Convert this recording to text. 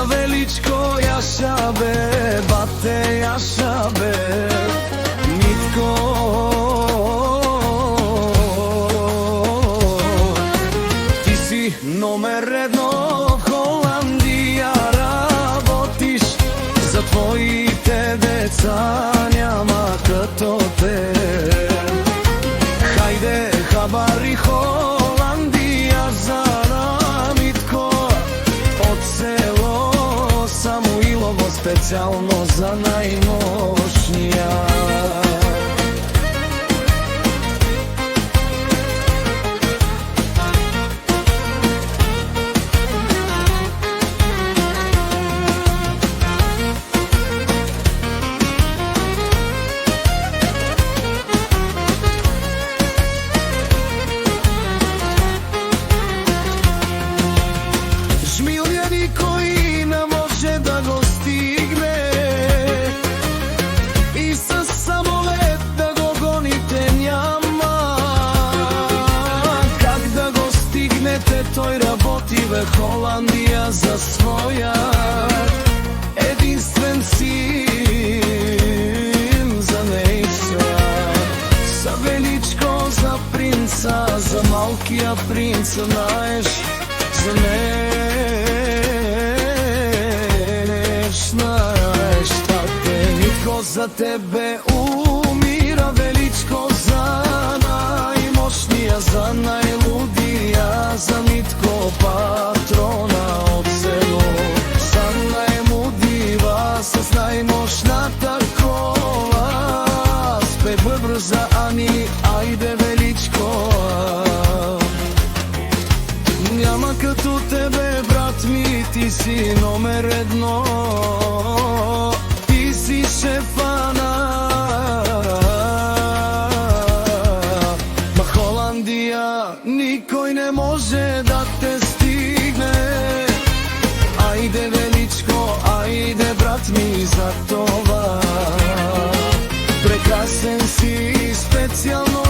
Величко јаша бе, бате јаша бе, Митко. Ти си номер едно в Холандија, работиш за твоите деца, няма като те. Хајде, хабари Холандија за Митко, од село Самуилово, специјално за најмошнија. Никој не може да го стигне и со самолет да го гоните няма. Как да го стигнете, тој работи во Холандија за своја единствен син, за нејца. За Величко, за принца, за малкиот принц, знаеш, за Митко за тебе умира, Величко за најмошнија, за најлудија, за Митко патрона од село, за најмудива с најмошната кола, спе брза Ани, ајде Величко. Няма като тебе, брат ми, ти си номер едно, ти си шефана. Ма Холандија никој не може да те стигне. Ајде Величко, ајде брат ми, за това прекрасен си, специјално